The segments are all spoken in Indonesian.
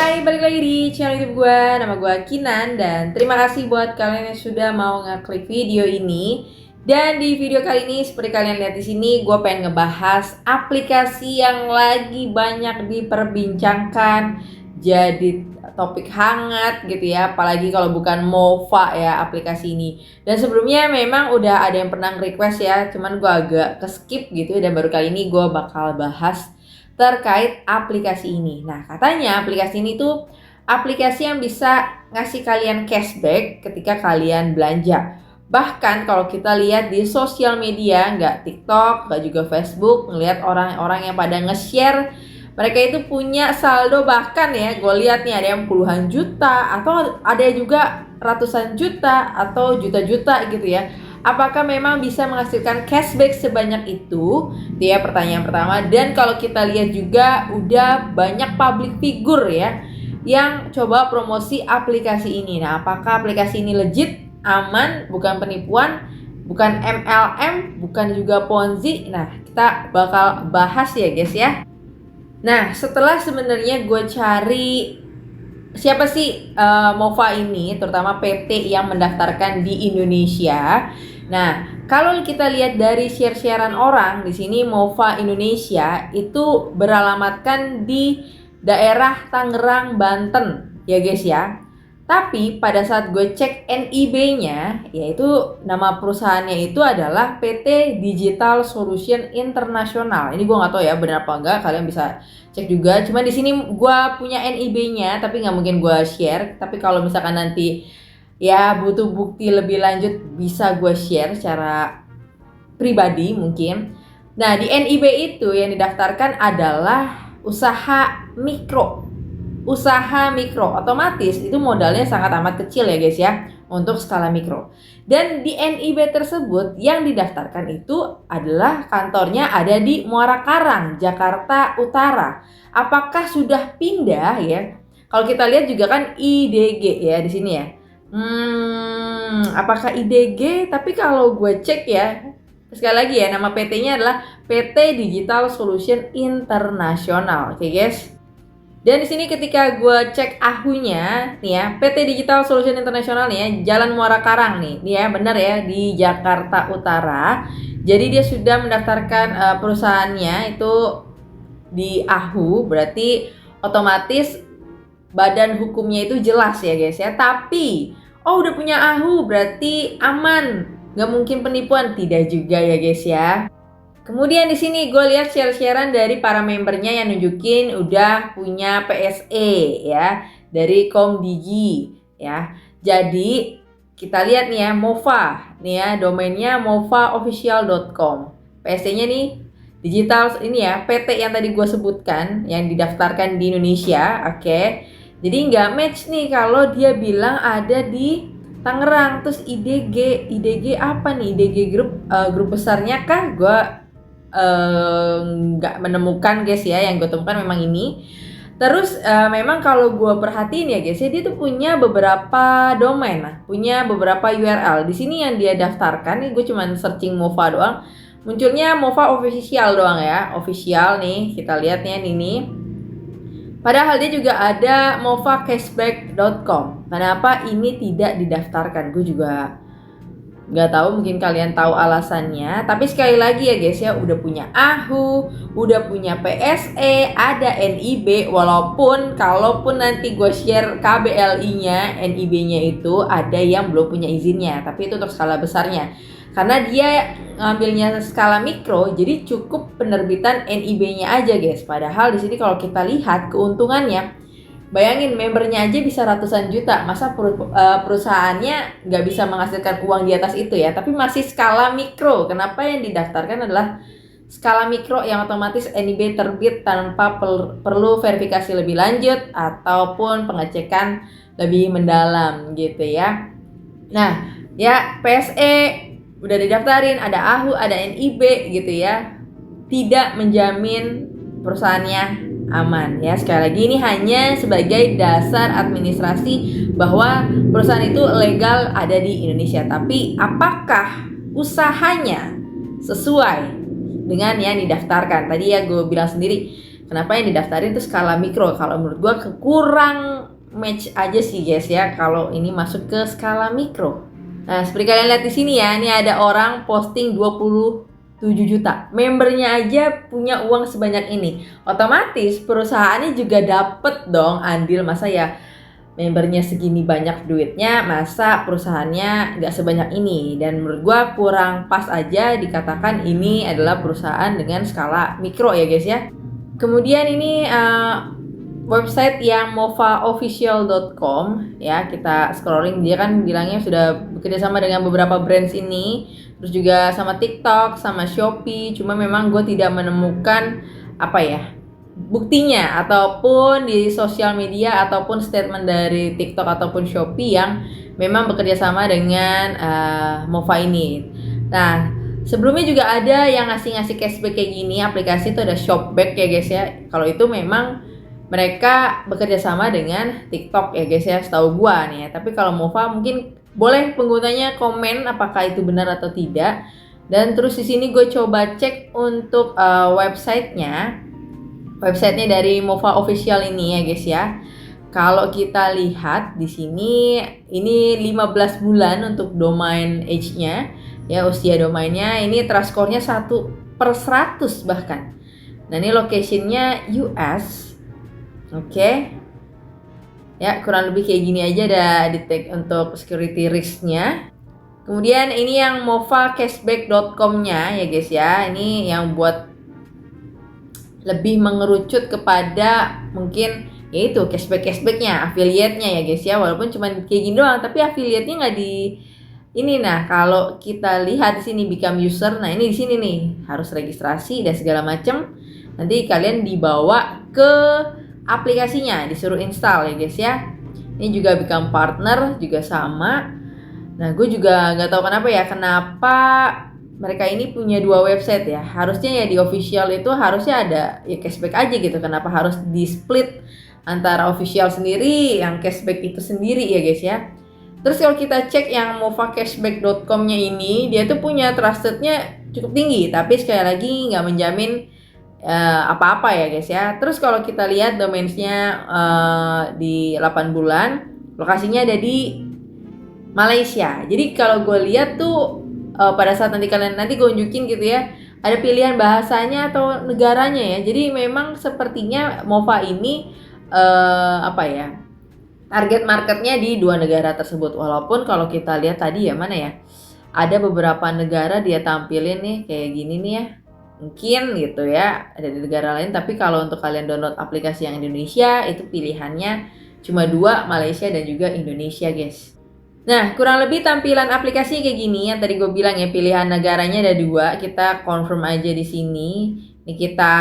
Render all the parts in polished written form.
Hai, balik lagi di channel YouTube gue. Nama gue Kinan dan terima kasih buat kalian yang sudah mau ngeklik video ini. Dan di video kali ini seperti kalian lihat di sini, gue pengen ngebahas aplikasi yang lagi banyak diperbincangkan, jadi topik hangat gitu ya, apalagi kalau bukan Mova ya aplikasi ini. Dan sebelumnya memang udah ada yang pernah request ya, cuman gue agak ke-skip gitu, dan baru kali ini gue bakal bahas terkait aplikasi ini. Nah, katanya aplikasi ini tuh aplikasi yang bisa ngasih kalian cashback ketika kalian belanja. Bahkan kalau kita lihat di sosial media, nggak TikTok, nggak juga Facebook, ngelihat orang-orang yang pada nge-share, mereka itu punya saldo bahkan ya, gue lihat nih ada yang puluhan juta, atau ada juga ratusan juta, atau juta-juta gitu ya. Apakah memang bisa menghasilkan cashback sebanyak itu? Dia pertanyaan pertama. Dan kalau kita lihat juga udah banyak public figure ya yang coba promosi aplikasi ini. Nah, apakah aplikasi ini legit, aman, bukan penipuan, bukan MLM, bukan juga Ponzi? Nah, kita bakal bahas ya guys ya. Nah, setelah sebenarnya gue cari siapa sih Mova ini, terutama PT yang mendaftarkan di Indonesia. Nah, kalau kita lihat dari share-sharean orang di sini, Mova Indonesia itu beralamatkan di daerah Tangerang, Banten, ya guys ya. Tapi pada saat gue cek NIB-nya, yaitu nama perusahaannya itu adalah PT Digital Solution International. Ini gue nggak tahu ya benar apa enggak, kalian bisa cek juga. Cuman di sini gue punya NIB-nya, tapi nggak mungkin gue share. Tapi kalau misalkan nanti ya butuh bukti lebih lanjut, bisa gue share secara pribadi mungkin. Nah, di NIB itu yang didaftarkan adalah usaha mikro. Usaha mikro otomatis itu modalnya sangat amat kecil ya guys ya untuk skala mikro. Dan di NIB tersebut yang didaftarkan itu adalah kantornya ada di Muara Karang, Jakarta Utara. Apakah sudah pindah ya? Kalau kita lihat juga kan IDG ya di sini ya. Apakah IDG? Tapi kalau gue cek ya, sekali lagi ya, nama PT-nya adalah PT Digital Solution International. Oke guys. Dan di sini ketika gue cek AHU-nya nih ya, PT Digital Solution International nih ya, Jalan Muara Karang nih ya, benar ya, di Jakarta Utara. Jadi dia sudah mendaftarkan perusahaannya itu di AHU, berarti otomatis badan hukumnya itu jelas ya guys ya. Tapi udah punya AHU berarti aman, nggak mungkin penipuan, tidak juga ya guys ya. Kemudian di sini gue lihat share-sharean dari para membernya yang nunjukin udah punya PSE ya dari Komdigi ya. Jadi kita lihat nih ya, Mova nih ya, domainnya movaofficial.com. PSE-nya nih digital ini ya, PT yang tadi gue sebutkan yang didaftarkan di Indonesia. Oke. Jadi nggak match nih kalau dia bilang ada di Tangerang. Terus IDG apa nih? IDG grup besarnya kah? Gue nggak menemukan guys ya. Yang gue temukan memang ini. Terus memang kalau gue perhatiin ya guys ya, dia tuh punya beberapa domain, punya beberapa URL. Di sini yang dia daftarkan nih, gue cuman searching Mova doang, munculnya Mova official doang ya, official nih. Kita lihat nih ini. Padahal dia juga ada movacashback.com. Kenapa ini tidak didaftarkan? Gue juga nggak tahu, mungkin kalian tahu alasannya. Tapi sekali lagi ya guys ya, udah punya AHU, udah punya PSE, ada NIB. Walaupun kalaupun nanti gue share KBLI-nya, NIB-nya itu ada yang belum punya izinnya, tapi itu untuk skala besarnya. Karena dia ngambilnya skala mikro, jadi cukup penerbitan NIB-nya aja guys. Padahal di sini kalau kita lihat keuntungannya, bayangin membernya aja bisa ratusan juta, masa perusahaannya nggak bisa menghasilkan uang di atas itu ya? Tapi masih skala mikro. Kenapa yang didaftarkan adalah skala mikro yang otomatis NIB terbit tanpa perlu verifikasi lebih lanjut ataupun pengecekan lebih mendalam gitu ya. Nah ya, PSE udah didaftarin, ada AHU, ada NIB gitu ya, tidak menjamin perusahaannya aman ya. Sekali lagi ini hanya sebagai dasar administrasi bahwa perusahaan itu legal ada di Indonesia. Tapi apakah usahanya sesuai dengan yang didaftarkan? Tadi ya gue bilang sendiri, kenapa yang didaftarin itu skala mikro. Kalau menurut gue kurang match aja sih guys ya kalau ini masuk ke skala mikro. Nah, seperti kalian lihat di sini ya, ini ada orang posting 27 juta. Membernya aja punya uang sebanyak ini. Otomatis perusahaannya juga dapet dong andil. Masa ya membernya segini banyak duitnya, masa perusahaannya nggak sebanyak ini? Dan menurut gua kurang pas aja dikatakan ini adalah perusahaan dengan skala mikro ya guys ya. Kemudian ini website yang movaofficial.com ya, kita scrolling, dia kan bilangnya sudah bekerja sama dengan beberapa brands ini, terus juga sama TikTok, sama Shopee. Cuma memang gue tidak menemukan buktinya ataupun di sosial media ataupun statement dari TikTok ataupun Shopee yang memang bekerja sama dengan Mova ini. Nah, sebelumnya juga ada yang ngasih cashback kayak gini, aplikasi itu ada Shopback ya guys ya. Kalau itu memang mereka bekerja sama dengan TikTok ya guys ya, setahu gua nih ya. Tapi kalau Mova mungkin boleh penggunanya komen apakah itu benar atau tidak. Dan terus di sini gue coba cek untuk websitenya dari Mova Official ini ya guys ya. Kalau kita lihat di sini, ini 15 bulan untuk domain age-nya ya, usia domainnya. Ini trust score-nya 1/100 bahkan. Nah, ini location-nya US. Oke. Ya, kurang lebih kayak gini aja ada di tag untuk security risk-nya. Kemudian ini yang movacashback.com-nya ya guys ya. Ini yang buat lebih mengerucut kepada mungkin yaitu cashback-nya, affiliate-nya ya guys ya. Walaupun cuma kayak gini doang, tapi affiliate-nya nggak di ini. Nah, kalau kita lihat di sini become user, nah ini di sini nih harus registrasi dan segala macam. Nanti kalian dibawa ke aplikasinya, disuruh install ya guys ya. Ini juga become partner juga sama. Nah, gue juga nggak tahu kenapa mereka ini punya dua website ya. Harusnya ya di official itu harusnya ada ya cashback aja gitu. Kenapa harus di split antara official sendiri, yang cashback itu sendiri ya guys ya. Terus kalau kita cek yang movacashback.com-nya ini, dia tuh punya trustednya cukup tinggi, tapi sekali lagi nggak menjamin apa-apa ya guys ya. Terus kalau kita lihat domainsnya di 8 bulan, lokasinya ada di Malaysia. Jadi kalau gue lihat tuh pada saat nanti gue unjukin gitu ya, ada pilihan bahasanya atau negaranya ya. Jadi memang sepertinya Mova ini target marketnya di 2 negara tersebut. Walaupun kalau kita lihat tadi ya, mana ya, ada beberapa negara dia tampilin nih kayak gini nih ya. Mungkin gitu ya, ada di negara lain. Tapi kalau untuk kalian download aplikasi yang Indonesia, itu pilihannya cuma 2, Malaysia dan juga Indonesia guys. Nah, kurang lebih tampilan aplikasi kayak gini. Yang tadi gue bilang ya, pilihan negaranya ada 2. Kita confirm aja di sini. Ini kita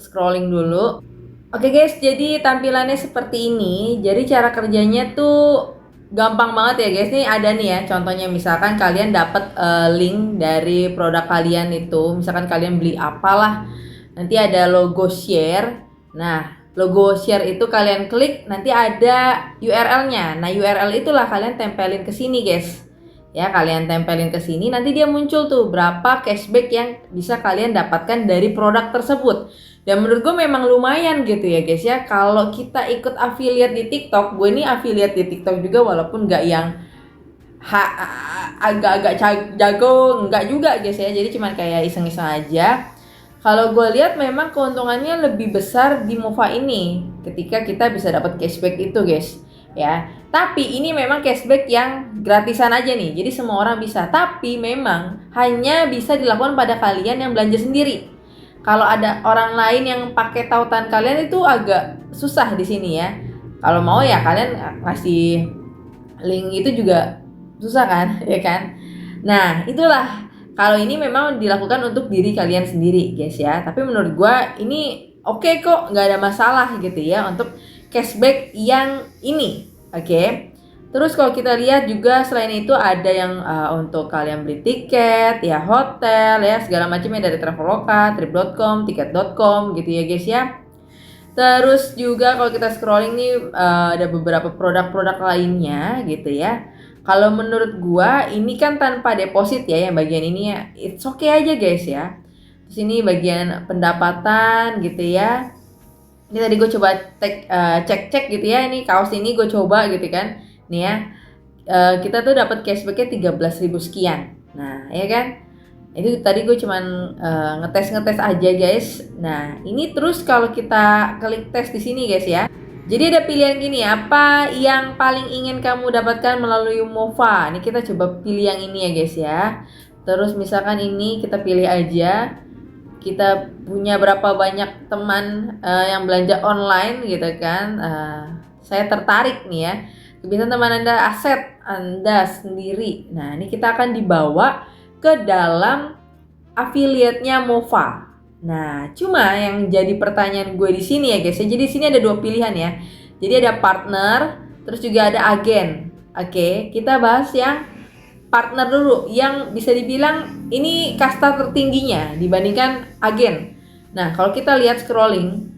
scrolling dulu. Oke guys, jadi tampilannya seperti ini. Jadi cara kerjanya tuh gampang banget ya guys. Nih ada nih ya, contohnya misalkan kalian dapat link dari produk kalian itu, misalkan kalian beli apalah, nanti ada logo share. Nah, logo share itu kalian klik, nanti ada URL-nya. Nah, URL itulah kalian tempelin ke sini guys. Ya, kalian tempelin ke sini, nanti dia muncul tuh berapa cashback yang bisa kalian dapatkan dari produk tersebut. Dan menurut gue memang lumayan gitu ya guys ya. Kalau kita ikut affiliate di TikTok, gue ini affiliate di TikTok juga walaupun gak yang agak-agak jago, enggak juga guys ya. Jadi cuman kayak iseng-iseng aja. Kalau gue lihat memang keuntungannya lebih besar di Mova ini ketika kita bisa dapat cashback itu guys ya. Tapi ini memang cashback yang gratisan aja nih. Jadi semua orang bisa. Tapi memang hanya bisa dilakukan pada kalian yang belanja sendiri. Kalau ada orang lain yang pakai tautan kalian itu agak susah di sini ya. Kalau mau ya kalian ngasih link itu juga susah kan, ya kan? Nah, itulah. Kalau ini memang dilakukan untuk diri kalian sendiri, guys ya. Tapi menurut gua ini oke kok, nggak ada masalah gitu ya untuk cashback yang ini, oke? Terus kalau kita lihat juga selain itu ada yang untuk kalian beli tiket, ya hotel, ya segala macamnya dari Traveloka, Trip.com, Tiket.com gitu ya guys ya. Terus juga kalau kita scrolling nih ada beberapa produk-produk lainnya gitu ya. Kalau menurut gua ini kan tanpa deposit ya yang bagian ini ya, it's okay aja guys ya. Terus ini bagian pendapatan gitu ya. Ini tadi gue coba cek gitu ya, ini kaos ini gue coba gitu kan. Nih ya, kita tuh dapat cashbacknya 13.000 sekian. Nah ya kan, itu tadi gue cuman ngetes aja guys. Nah ini terus kalau kita klik tes di sini guys ya. Jadi ada pilihan gini, apa yang paling ingin kamu dapatkan melalui MOVA. Ini kita coba pilih yang ini ya guys ya. Terus misalkan ini kita pilih aja. Kita punya berapa banyak teman yang belanja online gitu kan. Saya tertarik nih ya. Kebiasaan teman Anda, aset Anda sendiri. Nah ini kita akan dibawa ke dalam affiliate-nya MOVA. Nah cuma yang jadi pertanyaan gue di sini ya guys ya. Jadi di sini ada 2 pilihan ya. Jadi ada partner, terus juga ada agen. Oke, kita bahas yang partner dulu, yang bisa dibilang ini kasta tertingginya dibandingkan agen. Nah kalau kita lihat scrolling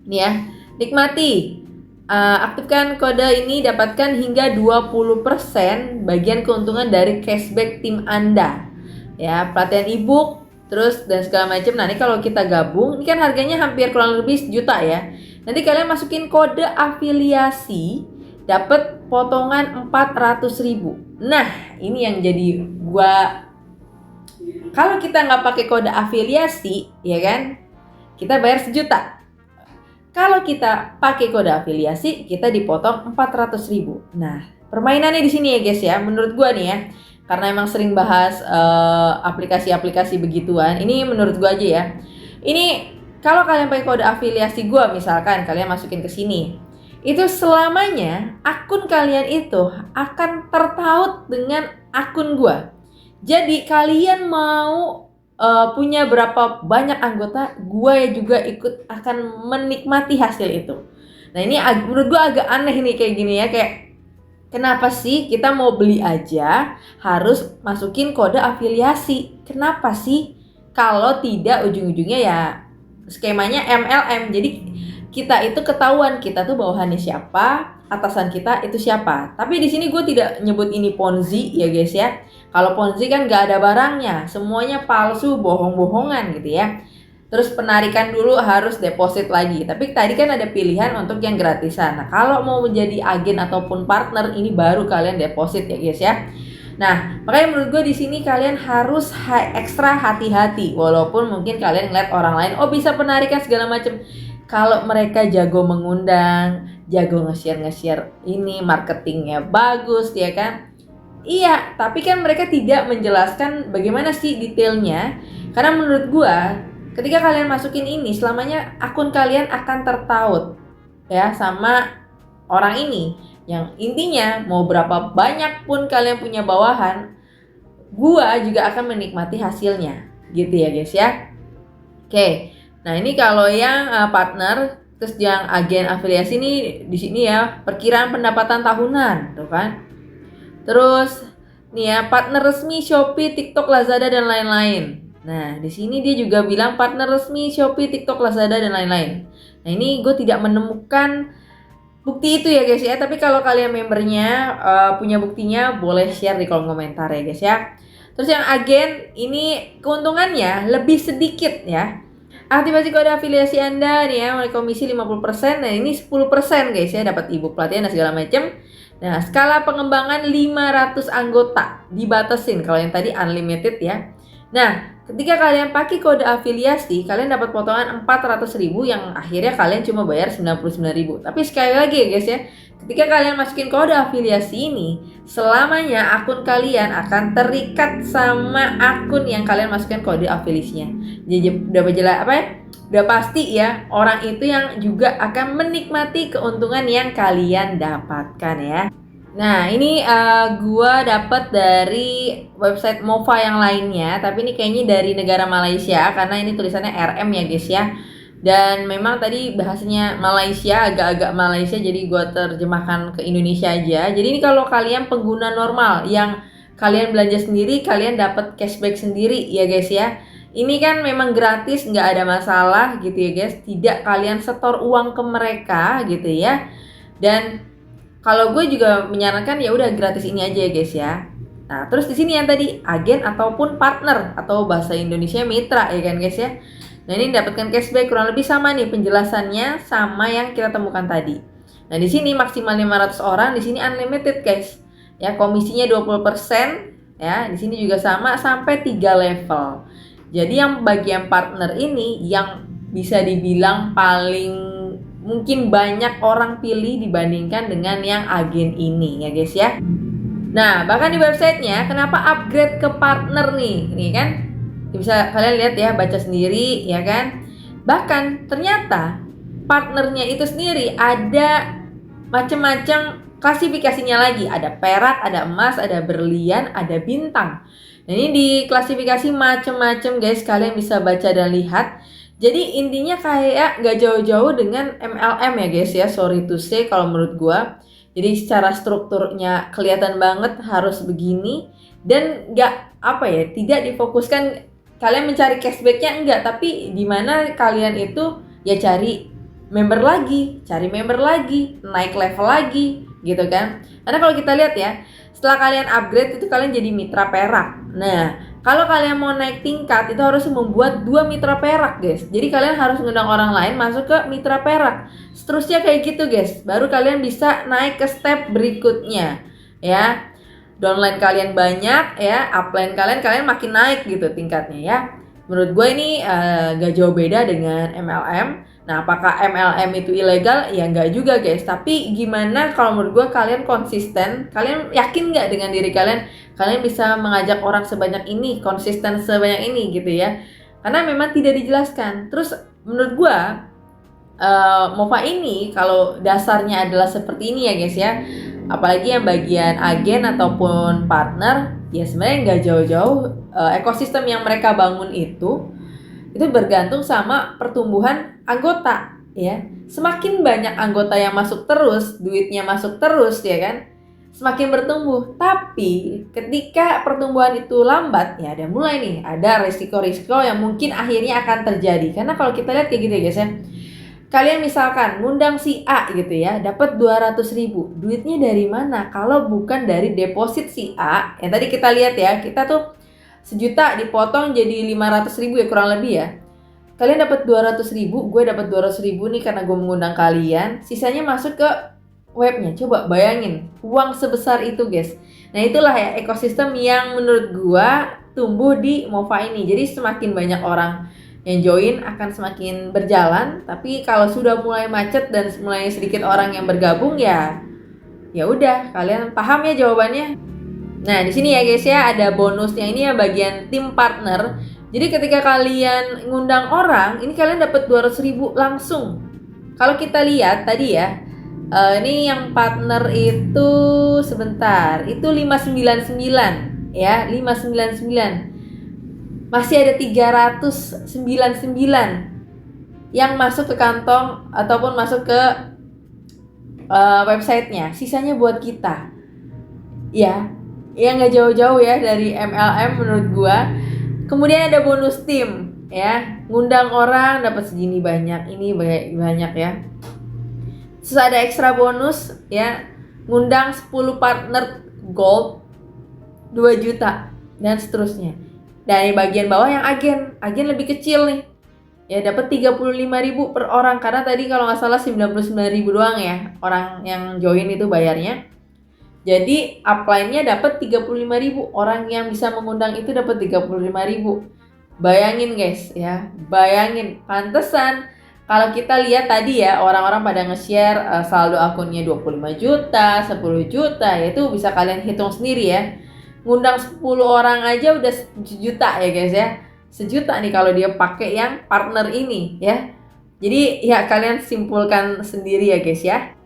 nih ya, nikmati aktifkan kode ini, dapatkan hingga 20% bagian keuntungan dari cashback tim Anda ya, pelatihan ebook terus dan segala macam. Nah ini kalau kita gabung, ini kan harganya hampir kurang lebih 1 juta ya. Nanti kalian masukin kode afiliasi, dapat potongan 400.000. Nah ini yang jadi gua, kalau kita nggak pakai kode afiliasi ya kan, kita bayar 1 juta. Kalau kita pakai kode afiliasi, kita dipotong 400.000. Nah permainannya di sini ya guys ya, menurut gua nih ya, karena emang sering bahas aplikasi-aplikasi begituan, ini menurut gua aja ya. Ini kalau kalian pakai kode afiliasi gua, misalkan kalian masukin ke sini, itu selamanya akun kalian itu akan tertaut dengan akun gua. Jadi kalian mau punya berapa banyak anggota, gua ya juga ikut akan menikmati hasil itu. Nah ini menurut gua agak aneh nih kayak gini ya, kayak kenapa sih kita mau beli aja harus masukin kode afiliasi? Kenapa sih? Kalau tidak ujung-ujungnya ya skemanya MLM. Jadi kita itu ketahuan kita tuh bawahannya siapa, atasan kita itu siapa. Tapi di sini gue tidak nyebut ini Ponzi ya guys ya. Kalau Ponzi kan nggak ada barangnya, semuanya palsu, bohong-bohongan gitu ya. Terus penarikan dulu harus deposit lagi. Tapi tadi kan ada pilihan untuk yang gratisan. Nah kalau mau menjadi agen ataupun partner, ini baru kalian deposit ya guys ya. Nah makanya menurut gue di sini kalian harus ekstra hati-hati. Walaupun mungkin kalian ngeliat orang lain, oh bisa penarikan segala macam. Kalau mereka jago mengundang, jago nge-share ini, marketingnya bagus ya kan. Iya, tapi kan mereka tidak menjelaskan bagaimana sih detailnya. Karena menurut gua, ketika kalian masukin ini, selamanya akun kalian akan tertaut ya sama orang ini. Yang intinya mau berapa banyak pun kalian punya bawahan, gua juga akan menikmati hasilnya. Gitu ya guys ya. Oke. Nah ini kalau yang partner, terus yang agen afiliasi ini di sini ya, perkiraan pendapatan tahunan, tuh kan. Terus nih ya, partner resmi Shopee, TikTok, Lazada dan lain-lain. Nah di sini dia juga bilang partner resmi Shopee, TikTok, Lazada dan lain-lain. Nah ini gue tidak menemukan bukti itu ya guys ya. Tapi kalau kalian membernya punya buktinya, boleh share di kolom komentar ya guys ya. Terus yang agen ini keuntungannya lebih sedikit ya. Aktivasi kode afiliasi Anda nih ya, mulai komisi 50%. Nah ini 10% guys ya, dapat ebook pelatihan dan segala macam. Nah skala pengembangan 500 anggota, dibatasin. Kalau yang tadi unlimited ya. Nah ketika kalian pakai kode afiliasi, kalian dapat potongan 400.000 yang akhirnya kalian cuma bayar 99.000. Tapi sekali lagi ya guys ya, ketika kalian masukin kode afiliasi ini, selamanya akun kalian akan terikat sama akun yang kalian masukkan kode afiliasinya. Jadi udah jelas apa ya? Udah pasti ya, orang itu yang juga akan menikmati keuntungan yang kalian dapatkan ya. Nah ini gua dapat dari website MOVA yang lainnya, tapi ini kayaknya dari negara Malaysia karena ini tulisannya RM ya guys ya. Dan memang tadi bahasanya Malaysia, agak-agak Malaysia, jadi gua terjemahkan ke Indonesia aja. Jadi ini kalau kalian pengguna normal yang kalian belanja sendiri, kalian dapat cashback sendiri ya guys ya. Ini kan memang gratis, nggak ada masalah gitu ya guys. Tidak kalian setor uang ke mereka gitu ya. Dan kalau gue juga menyarankan ya udah gratis ini aja ya guys ya. Nah terus di sini yang tadi agen ataupun partner atau bahasa Indonesia mitra ya kan guys ya. Nah, ini dapatkan cashback kurang lebih sama nih penjelasannya sama yang kita temukan tadi. Nah, di sini maksimal 500 orang, di sini unlimited, guys. Ya, komisinya 20%, ya. Di sini juga sama sampai 3 level. Jadi yang bagian partner ini yang bisa dibilang paling mungkin banyak orang pilih dibandingkan dengan yang agen ini, ya guys ya. Nah, bahkan di websitenya kenapa upgrade ke partner nih? Ini kan bisa kalian lihat ya, baca sendiri ya kan. Bahkan ternyata partnernya itu sendiri ada macam-macam klasifikasinya lagi. Ada perak, ada emas, ada berlian, ada bintang. Nah, ini diklasifikasi macam-macam guys, kalian bisa baca dan lihat. Jadi intinya kayak gak jauh-jauh dengan MLM ya guys ya, sorry to say kalau menurut gua. Jadi secara strukturnya kelihatan banget harus begini dan nggak tidak difokuskan kalian mencari cashbacknya enggak, tapi di mana kalian itu ya cari member lagi, naik level lagi gitu kan. Karena kalau kita lihat ya, setelah kalian upgrade itu kalian jadi mitra perak. Nah, kalau kalian mau naik tingkat itu harus membuat 2 mitra perak guys. Jadi kalian harus mengundang orang lain masuk ke mitra perak. Seterusnya kayak gitu guys. Baru kalian bisa naik ke step berikutnya ya. Downline kalian banyak ya, upline kalian makin naik gitu tingkatnya ya. Menurut gue ini gak jauh beda dengan MLM. Nah, apakah MLM itu ilegal? Ya enggak juga guys. Tapi gimana kalau menurut gue kalian konsisten? Kalian yakin nggak dengan diri kalian? Kalian bisa mengajak orang sebanyak ini, konsisten sebanyak ini gitu ya. Karena memang tidak dijelaskan. Terus menurut gue MOFA ini kalau dasarnya adalah seperti ini ya guys ya. Apalagi yang bagian agen ataupun partner, ya sebenarnya nggak jauh-jauh ekosistem yang mereka bangun itu bergantung sama pertumbuhan anggota ya. Semakin banyak anggota yang masuk terus, duitnya masuk terus ya kan, semakin bertumbuh. Tapi ketika pertumbuhan itu lambat ya ada risiko-risiko yang mungkin akhirnya akan terjadi. Karena kalau kita lihat kayak gitu ya guys ya, kalian misalkan ngundang si A gitu ya, dapat 200.000. Duitnya dari mana? Kalau bukan dari deposit si A, yang tadi kita lihat ya, kita tuh 1.000.000 dipotong jadi 500.000 ya kurang lebih ya. Kalian dapat 200.000, gue dapat 200.000 nih karena gue mengundang kalian. Sisanya masuk ke webnya. Coba bayangin, uang sebesar itu guys. Nah itulah ya ekosistem yang menurut gue tumbuh di MOFA ini. Jadi semakin banyak orang yang join akan semakin berjalan. Tapi kalau sudah mulai macet dan mulai sedikit orang yang bergabung ya udah kalian paham ya jawabannya. Nah, di sini ya guys ya ada bonusnya, ini ya bagian tim partner. Jadi ketika kalian ngundang orang, ini kalian dapat 200.000 langsung. Kalau kita lihat tadi ya, ini yang partner itu sebentar, itu 599 ya, 599. Masih ada 399 yang masuk ke kantong ataupun masuk ke websitenya. Sisanya buat kita. Ya nggak jauh-jauh ya dari MLM menurut gua. Kemudian ada bonus tim ya, ngundang orang dapat segini banyak, ini banyak ya. Terus ada ekstra bonus ya, ngundang 10 partner gold 2 juta dan seterusnya. Dan di bagian bawah yang agen lebih kecil nih ya, dapat 35.000 per orang, karena tadi kalau nggak salah 99.000 doang ya orang yang join itu bayarnya. Jadi upline-nya dapat 35.000, orang yang bisa mengundang itu dapat 35.000. Bayangin guys ya, pantesan kalau kita lihat tadi ya orang-orang pada nge-share saldo akunnya 25 juta, 10 juta, ya itu bisa kalian hitung sendiri ya. Ngundang 10 orang aja udah 1 juta ya guys ya. 1 juta nih kalau dia pakai yang partner ini ya. Jadi ya kalian simpulkan sendiri ya guys ya.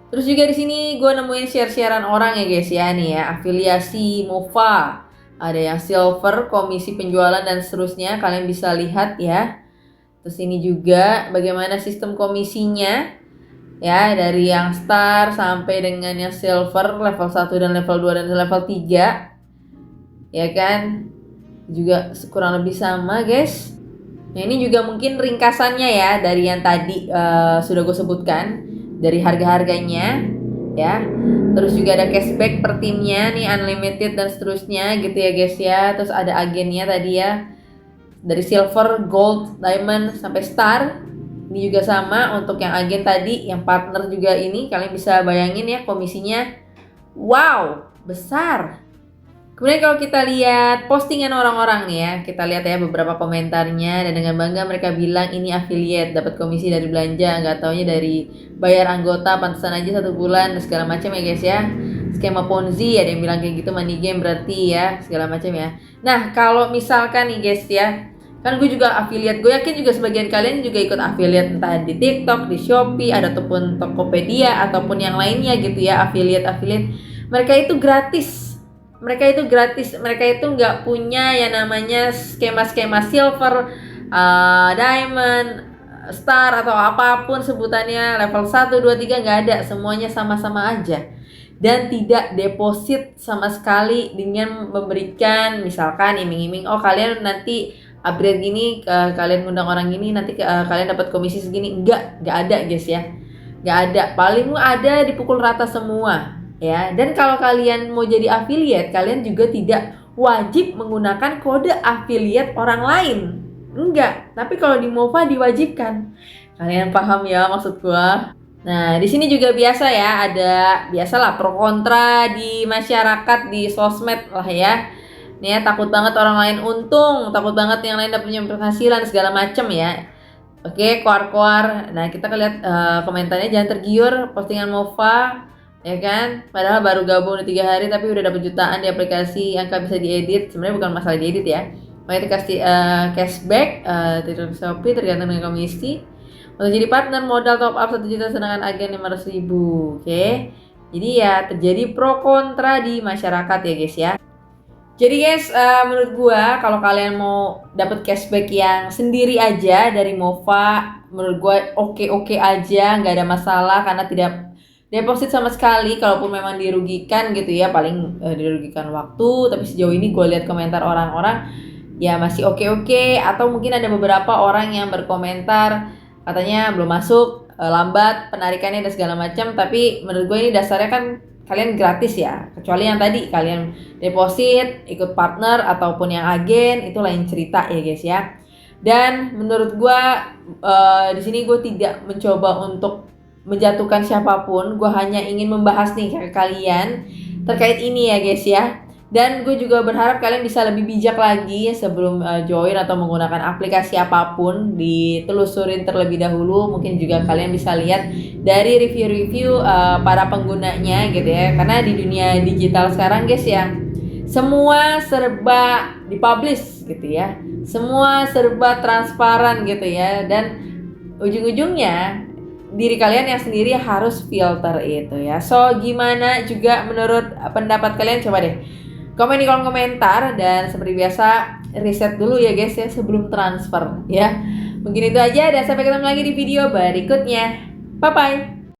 Terus juga di sini gue nemuin share-sharean orang ya guys ya, nih ya, afiliasi MOFA. Ada yang silver, komisi penjualan dan seterusnya, kalian bisa lihat ya. Terus ini juga bagaimana sistem komisinya ya, dari yang star sampai dengan yang silver, level 1 dan level 2 dan level 3. Ya kan? Juga kurang lebih sama guys. Nah ini juga mungkin ringkasannya ya dari yang tadi sudah gue sebutkan, dari harga-harganya ya. Terus juga ada cashback per timnya nih, unlimited dan seterusnya gitu ya guys ya. Terus ada agennya tadi ya. dari silver, gold, diamond sampai star. Ini juga sama untuk yang agen tadi, yang partner juga ini. Kalian bisa bayangin ya komisinya. Wow, besar. Kemudian kalau kita lihat postingan orang-orang nih ya, kita lihat ya beberapa komentarnya, dan dengan bangga mereka bilang ini affiliate, dapat komisi dari belanja, nggak taunya dari bayar anggota, pantesan aja 1 bulan, dan segala macam ya guys ya. Skema Ponzi, ada yang bilang kayak gitu, money game berarti ya, segala macam ya. Nah kalau misalkan nih guys ya, kan gue juga affiliate, gue yakin juga sebagian kalian juga ikut affiliate entah di TikTok, di Shopee, ada ataupun Tokopedia ataupun yang lainnya gitu ya, affiliate. Mereka itu gratis. Mereka itu nggak punya yang namanya skema-skema silver, diamond, star atau apapun sebutannya, level 1, 2, 3 nggak ada, semuanya sama-sama aja. Dan tidak deposit sama sekali dengan memberikan misalkan iming-iming, oh kalian nanti upgrade gini, kalian ngundang orang gini nanti kalian dapat komisi segini. Nggak ada guys ya, nggak ada. Paling ada dipukul rata semua ya. Dan kalau kalian mau jadi affiliate, kalian juga tidak wajib menggunakan kode affiliate orang lain, enggak. Tapi kalau di Mova diwajibkan. Kalian paham ya maksud gua? Nah, di sini juga biasa ya, ada biasalah pro kontra di masyarakat, di sosmed lah ya. Nih ya, takut banget orang lain untung, takut banget yang lain dapat penghasilan segala macem ya. Oke, koar-koar. Nah, kita lihat komentarnya, jangan tergiur postingan Mova, ya kan? Padahal baru gabung 3 hari tapi udah dapat jutaan di aplikasi, angka bisa diedit. Sebenarnya bukan masalah diedit ya. Makanya dikasih cashback, tidak Shopee tergantung dengan komisi. Untuk jadi partner modal top up 1 juta sedangkan agen 500.000. Oke. Jadi ya terjadi pro kontra di masyarakat ya guys ya. Jadi guys, menurut gua kalau kalian mau dapat cashback yang sendiri aja dari Mova, menurut gua oke aja, nggak ada masalah karena tidak deposit sama sekali. Kalaupun memang dirugikan gitu ya, paling dirugikan waktu. Tapi sejauh ini gue lihat komentar orang-orang ya masih oke. Atau mungkin ada beberapa orang yang berkomentar katanya belum masuk, lambat penarikannya dan segala macam. Tapi menurut gue ini dasarnya kan kalian gratis ya, kecuali yang tadi kalian deposit, ikut partner ataupun yang agen, itu lain cerita ya guys ya. Dan menurut gue di sini gue tidak mencoba untuk menjatuhkan siapapun, gue hanya ingin membahas nih ke kalian terkait ini ya guys ya. Dan gue juga berharap kalian bisa lebih bijak lagi sebelum join atau menggunakan aplikasi apapun, ditelusurin terlebih dahulu. Mungkin juga kalian bisa lihat dari review-review para penggunanya gitu ya. Karena di dunia digital sekarang guys ya, semua serba dipublish gitu ya, semua serba transparan gitu ya. Dan ujung-ujungnya diri kalian yang sendiri harus filter itu ya. So gimana juga menurut pendapat kalian, coba deh komen di kolom komentar. Dan seperti biasa riset dulu ya guys ya sebelum transfer ya. Mungkin itu aja dan sampai ketemu lagi di video berikutnya. Bye bye.